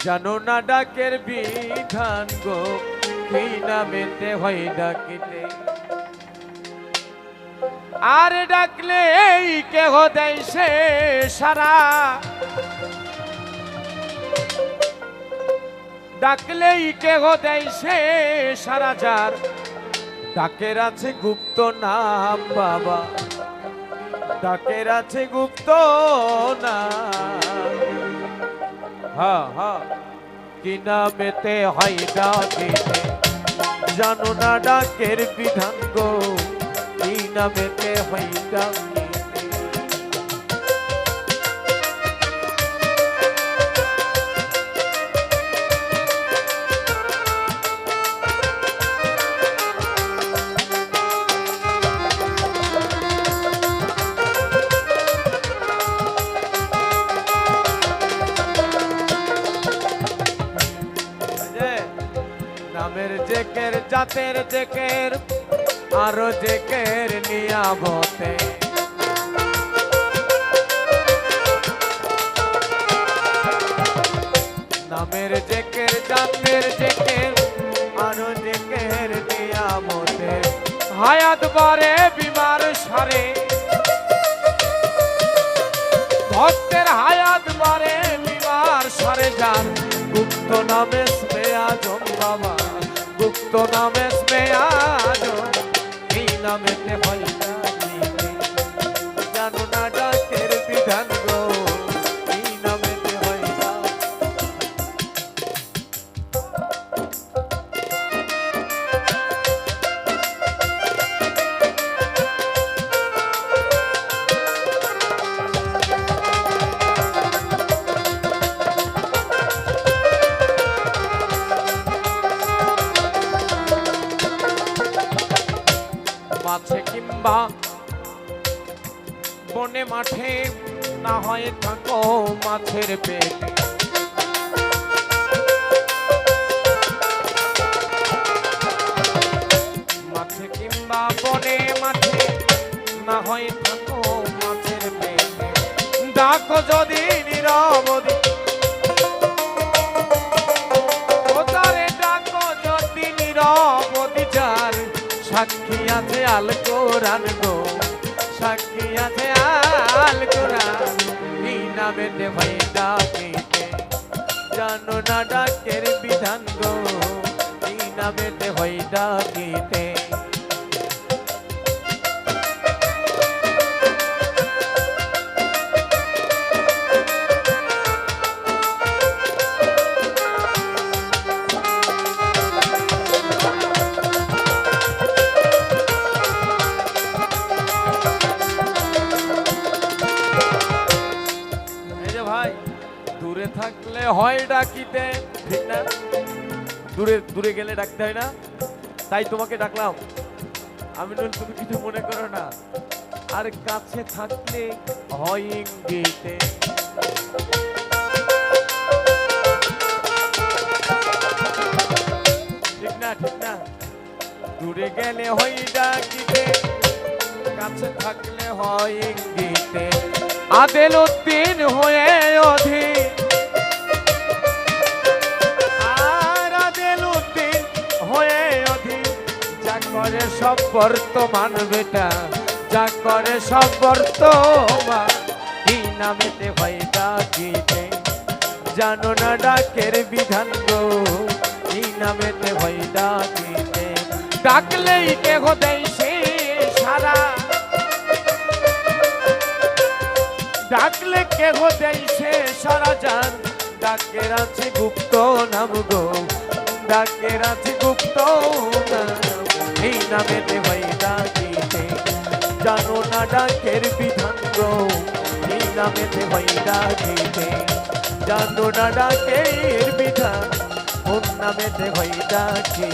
জানো না ডাকের বিধান গো, কি নামেতে হয় ডাকিতে। আর ডাকলে এই কেহ দেয় সে সারা, ডাকলেই কেহ দেয় সে সারা। যার ডাকের আছে গুপ্ত নাম বাবা, ডাকের আছে গুপ্ত নাম। হা হা কি নামেতে হয় ডাকিতে, জানো না ডাকের বিধান গো, কি নামেতে হয় ডাকিতে। নামের জেকের জাতের জেকের আরো জেকের নিয়ামতে, নামের জেকের জাতের জেকের আরো জেকের নিয়ামতে। হায়াত বারে বিমার সারে, ভক্তের হায়াত বারে বিমার সারে। যার গুপ্ত নামে আজম বাবা, গুপ্ত নামে আজম, এই নামেতে হয় ডাকিতে। জানো না ডাকের বিধান গো, এই নামেতে হয় মাছে কিংবা বনে মাঠে, না হয় থাকো মাছের পেটে। মাছে কিংবা বনে মাঠে, না হয় থাকো মাছের পেটে। ডাকো যদি নীরবদি, ওতারে ডাকো যদি নীরবদি। যার সাক্ষী আছে আল কোরআন গো, সাক্ষী আছে আল কোরআন, এই নামেতে হয় ডাকিতে। জানো না ডাকের বিধান গো, এই নামেতে হয় ডাকিতে। দূরে থাকলে হয় ডাকিতে, ঠিক না? দূরে দূরে গেলে ডাকতে হয় না, তাই তোমাকে ডাকলাম। আমি বলি তুমি কিছু মনে করো না। আর কাছে থাকলে হয় ইঙ্গিতে। ঠিক না, ঠিক না? দূরে গেলে হয় ডাকিতে, কাছে থাকলে হয় ইঙ্গিতে। আদেল উদ্দিন হয়ে অধীর, আর আদেল উদ্দিন হয়ে অধীর। যা করে সব বর্তমান বেটা, যা করে সব বর্তমান, এই নামেতে হয় ডাকিতে। জানো না ডাকের বিধান গো, এই নামেতে হয় ডাকিতে। ডাকলেই কেহ দেয় সে সারা, ডাকলে কেহ দেয় সে সারা। যান ডাকের আছে গুপ্ত নাম গো, ডাকের আছে গুপ্ত নাম, এই নামেতে হয় ডাকিতে। জানো না ডাকের বিধান গো, এই নামেতে হয় ডাকিতে। জানো না ডাকের বিধান, কোন নামেতে হয় ডাকিতে।